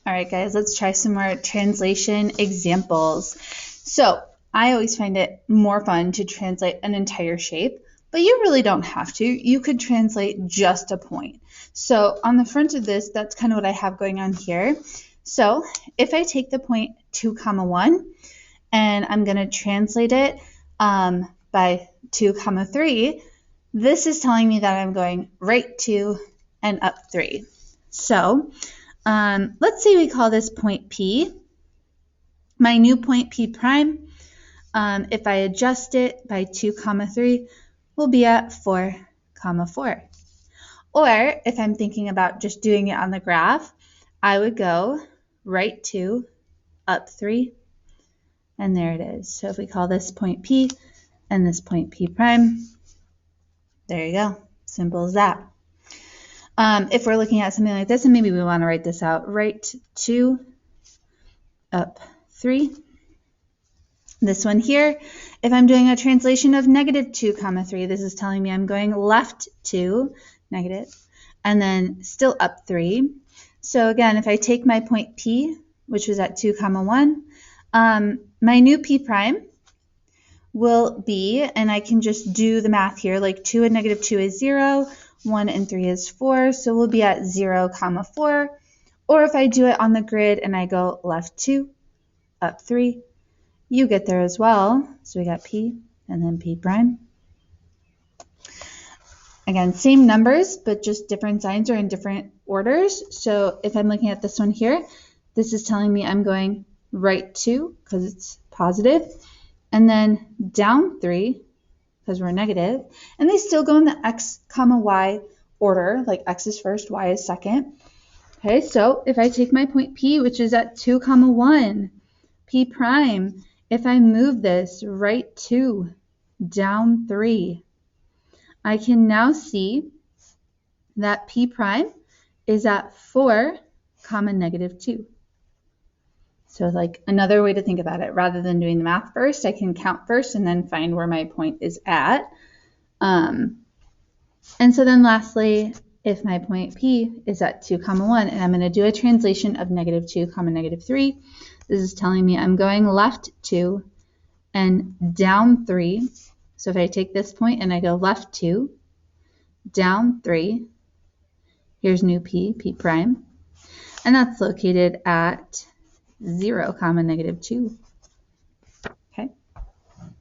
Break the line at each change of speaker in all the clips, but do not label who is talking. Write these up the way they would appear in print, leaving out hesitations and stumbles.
All right, guys, let's try some more translation examples. So I always find it more fun to translate an entire shape, but you really don't have to. You could translate just a point. So on the front of this, that's kind of what I have going on here. So if I take the point 2, 1, and I'm going to translate it by 2, 3, this is telling me that I'm going right 2 and up 3. So let's say we call this point P. My new point P prime, if I adjust it by 2, 3, will be at 4, 4. Or if I'm thinking about just doing it on the graph, I would go right 2, up 3, and there it is. So if we call this point P and this point P prime, there you go. Simple as that. If we're looking at something like this, and maybe we want to write this out, right 2, up 3. This one here, if I'm doing a translation of negative 2, 3, this is telling me I'm going left 2, negative, and then still up 3. So again, if I take my point P, which was at 2, 1, my new P prime will be, and I can just do the math here, like 2 and negative 2 is 0, 1 and 3 is 4, so we'll be at 0, 4. Or if I do it on the grid and I go left 2, up 3, you get there as well. So we got P and then P prime. Again, same numbers, but just different signs are in different orders. So if I'm looking at this one here, this is telling me I'm going right 2 because it's positive, and then down 3 because we're negative, and they still go in the x, y order, like x is first, y is second. Okay, so if I take my point P, which is at 2, 1, P prime, if I move this right 2, down 3, I can now see that P prime is at 4, negative 2. So like another way to think about it, rather than doing the math first, I can count first and then find where my point is at. And so then lastly, if my point P is at 2, 1, and I'm going to do a translation of negative 2, negative 3, this is telling me I'm going left 2 and down 3. So if I take this point and I go left 2, down 3, here's new P, P prime, and that's located at 0, negative 2. Okay.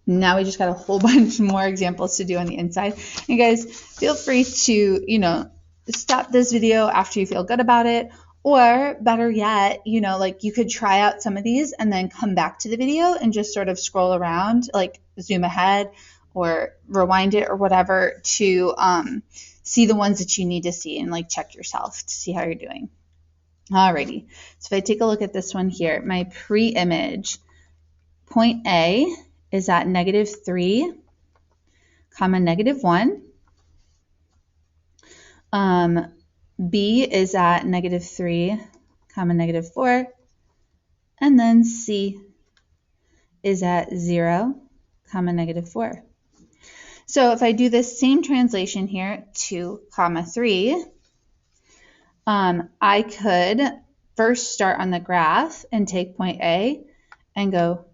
Now we just got a whole bunch more examples to do on the inside. And guys, feel free to, stop this video after you feel good about it, or better yet, like you could try out some of these and then come back to the video and just sort of scroll around, like zoom ahead or rewind it or whatever to see the ones that you need to see and like check yourself to see how you're doing. Alrighty, so if I take a look at this one here, my pre-image, point A is at negative 3, negative 1. B is at negative 3, negative 4. And then C is at 0, negative 4. So if I do this same translation here, 2, 3, I could first start on the graph and take point A and go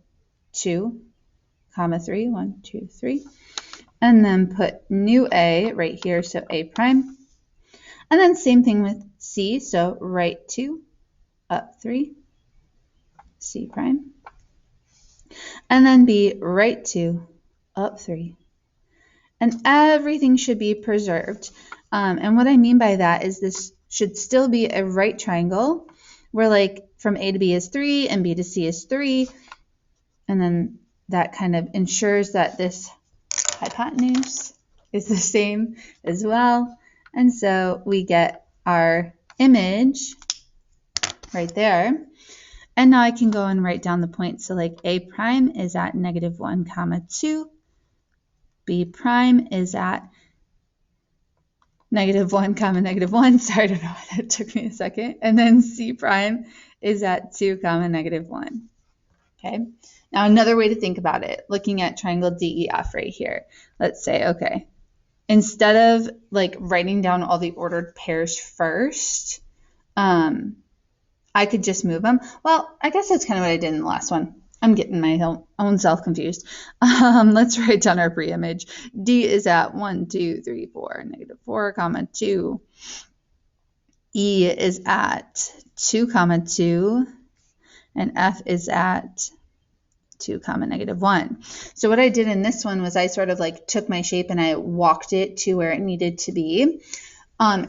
2, 3, 1, 2, 3, and then put new A right here, so A prime. And then same thing with C, so right 2, up 3, C prime. And then B, right 2, up 3. And everything should be preserved. And what I mean by that is this should still be a right triangle where like from A to B is 3 and B to C is 3. And then that kind of ensures that this hypotenuse is the same as well. And so we get our image right there. And now I can go and write down the points. So like A prime is at negative 1, 2. B prime is at negative 1, negative 1. Sorry, I don't know why that took me a second. And then C prime is at 2, negative 1. Okay. Now another way to think about it, looking at triangle DEF right here. Let's say, okay, instead of like writing down all the ordered pairs first, I could just move them. Well, I guess that's kind of what I did in the last one. I'm getting my own self confused. Let's write down our pre-image. D is at 1, 2, 3, 4, negative 4, comma 2. E is at 2, comma 2. And F is at 2, comma negative 1. So what I did in this one was I sort of like took my shape and I walked it to where it needed to be.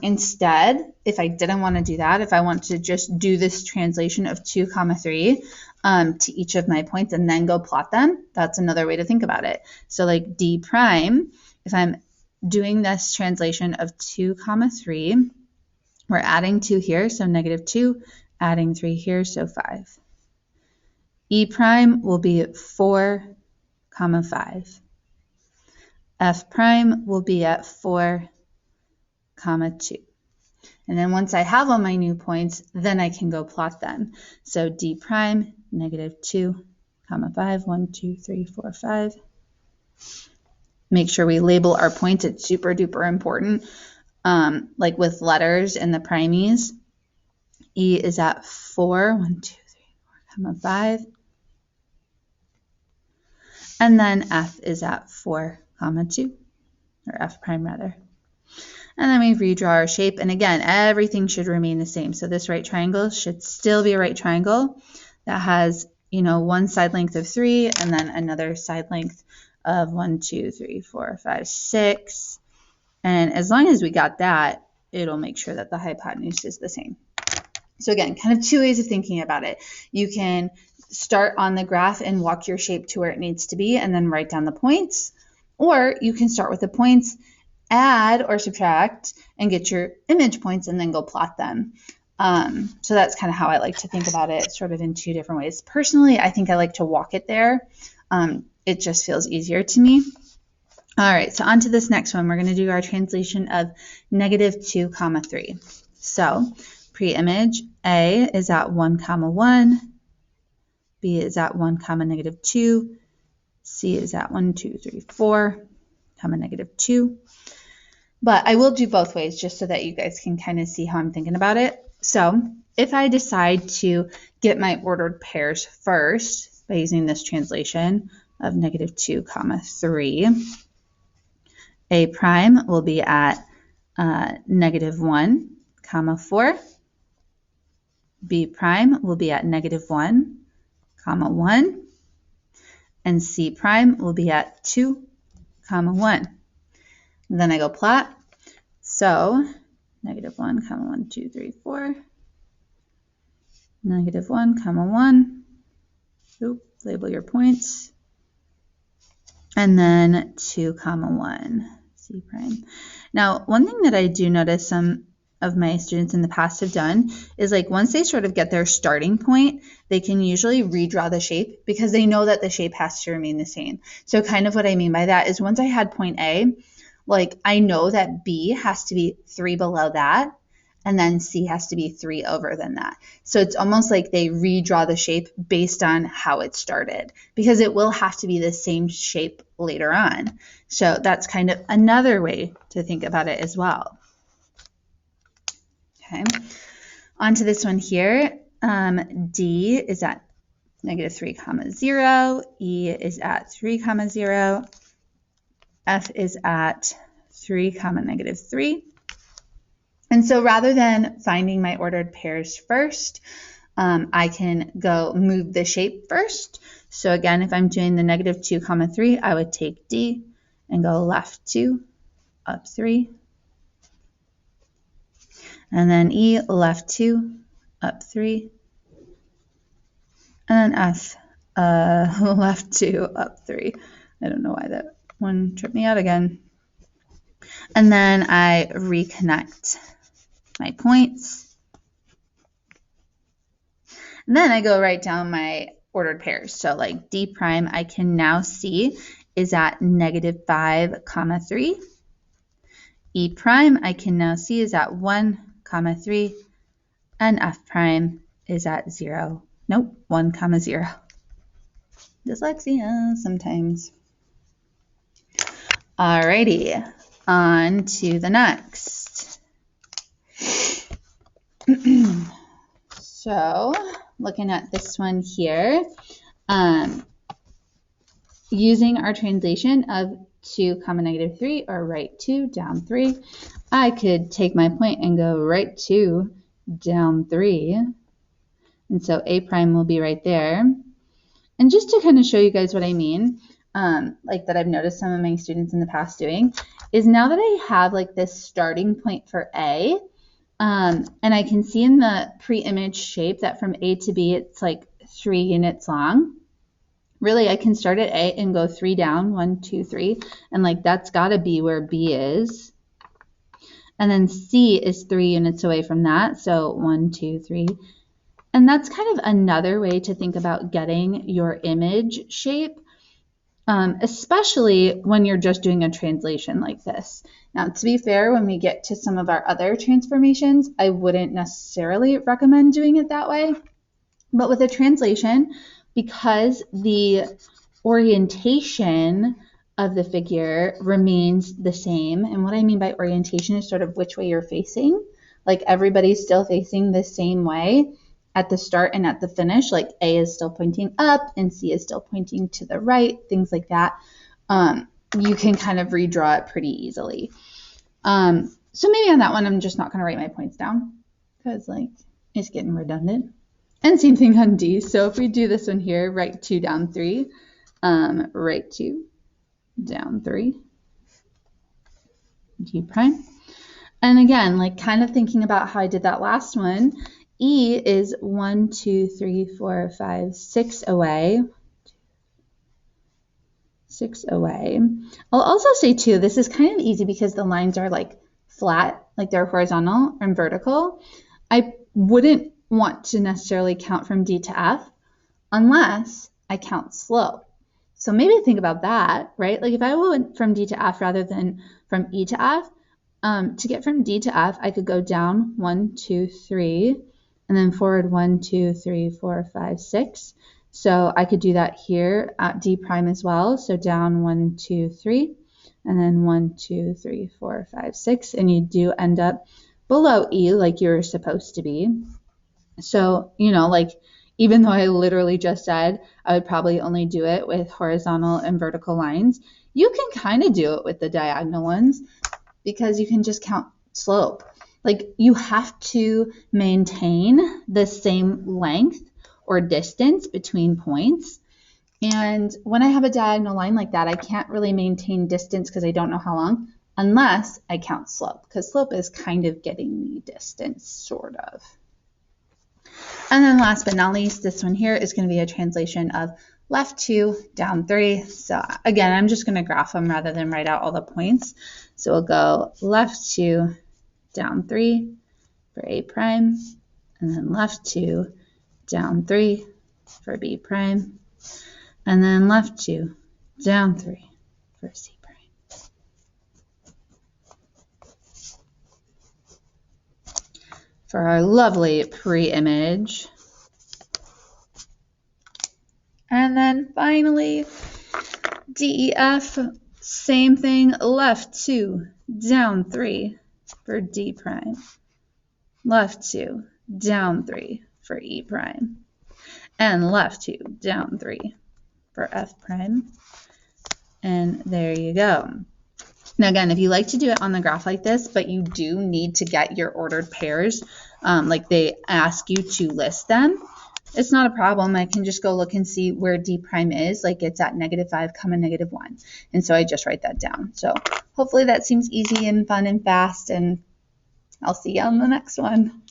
Instead, if I didn't want to do that, if I want to just do this translation of 2, comma 3 to each of my points and then go plot them, that's another way to think about it. So like D prime, if I'm doing this translation of 2, comma 3, we're adding 2 here, so negative 2, adding 3 here, so 5. E prime will be at 4, comma 5. F prime will be at 4, comma 2. And then once I have all my new points, then I can go plot them. So D prime, negative 2, comma 5, 1, 2, 3, 4, 5. Make sure we label our points. It's super duper important. Like with letters in the primes, E is at 4, 1, 2, 3, 4, comma 5. And then F is at 4, comma 2, or F prime rather. And then we redraw our shape. And again, everything should remain the same. So this right triangle should still be a right triangle that has, one side length of 3 and then another side length of 1, 2, 3, 4, 5, 6. And as long as we got that, it'll make sure that the hypotenuse is the same. So again, kind of two ways of thinking about it. You can start on the graph and walk your shape to where it needs to be and then write down the points. Or you can start with the points, add or subtract, and get your image points and then go plot them. So that's kind of how I like to think about it, sort of in two different ways. Personally, I think I like to walk it there. It just feels easier to me. All right, so on to this next one. We're going to do our translation of negative 2, comma 3. So pre-image, A is at 1, comma 1. B is at 1, comma negative 2. C is at 1, 2, 3, 4, comma negative 2. But I will do both ways just so that you guys can kind of see how I'm thinking about it. So if I decide to get my ordered pairs first by using this translation of negative 2, comma 3, A prime will be at negative 1, comma 4. B prime will be at negative 1, comma 1. And C prime will be at 2, comma 1. And then I go plot. So negative 1, comma 1, 2, 3, 4. Negative 1, comma 1. Oop, label your points. And then 2, comma 1, C prime. Now, one thing that I do notice some of my students in the past have done is like once they sort of get their starting point, they can usually redraw the shape because they know that the shape has to remain the same. So kind of what I mean by that is once I had point A, like I know that B has to be 3 below that, and then C has to be 3 over than that. So it's almost like they redraw the shape based on how it started because it will have to be the same shape later on. So that's kind of another way to think about it as well. Okay, on to this one here. D is at negative 3, comma 0. E is at 3, comma 0. F is at 3, comma negative 3. And so rather than finding my ordered pairs first, I can go move the shape first. So again, if I'm doing the negative 2, comma 3, I would take D and go left 2, up 3. And then E, left 2, up 3. And then F, left 2, up 3. I don't know why that one tripped me out again. And then I reconnect my points. And then I go write down my ordered pairs. So like D prime, I can now see is at negative 5, comma 3. E prime, I can now see is at 1, comma 3. And F prime is at 0. Nope, 1, comma 0. Dyslexia sometimes. Alrighty, on to the next. So looking at this one here, using our translation of 2 comma negative 3, or right 2 down 3, I could take my point and go right 2 down 3. And so A prime will be right there. And just to kind of show you guys what I mean, like that I've noticed some of my students in the past doing, is now that I have like this starting point for A, and I can see in the pre-image shape that from A to B, it's like 3 units long. Really, I can start at A and go 3 down, 1, 2, 3, and like that's got to be where B is. And then C is 3 units away from that, so 1, 2, 3. And that's kind of another way to think about getting your image shape, especially when you're just doing a translation like this. Now, to be fair, when we get to some of our other transformations, I wouldn't necessarily recommend doing it that way. But with a translation, because the orientation of the figure remains the same, and what I mean by orientation is sort of which way you're facing, like everybody's still facing the same way at the start and at the finish, like A is still pointing up and C is still pointing to the right, things like that. You can kind of redraw it pretty easily. So maybe on that one, I'm just not going to write my points down because like it's getting redundant. And same thing on D. So if we do this one here, right 2 down 3, right 2 down 3, D prime. And again, like kind of thinking about how I did that last one, E is 1, 2, 3, 4, 5, 6 away. 6 away. I'll also say too, this is kind of easy because the lines are like flat, like they're horizontal and vertical. I wouldn't want to necessarily count from D to F unless I count slope. So maybe think about that, right? Like if I went from D to F rather than from E to F, to get from D to F, I could go down 1, 2, 3, and then forward 1, 2, 3, 4, 5, 6. So I could do that here at D prime as well. So down 1, 2, 3, and then 1, 2, 3, 4, 5, 6, and you do end up below E like you're supposed to be. So, you know, like even though I literally just said I would probably only do it with horizontal and vertical lines, you can kind of do it with the diagonal ones because you can just count slope. Like you have to maintain the same length or distance between points. And when I have a diagonal line like that, I can't really maintain distance because I don't know how long unless I count slope, because slope is kind of getting me distance, sort of. And then last but not least, this one here is going to be a translation of left 2, down 3. So again, I'm just going to graph them rather than write out all the points. So we'll go left 2, down 3 for A prime, and then left 2, down 3 for B prime, and then left 2, down 3 for C prime. For our lovely pre-image. And then finally, DEF, same thing, left 2, down 3 for D prime, left 2, down 3 for E prime, and left 2, down 3 for F prime. And there you go. Now again, if you like to do it on the graph like this, but you do need to get your ordered pairs, like they ask you to list them, it's not a problem. I can just go look and see where D prime is, like it's at -5, -1. And so I just write that down. So hopefully that seems easy and fun and fast, and I'll see you on the next one.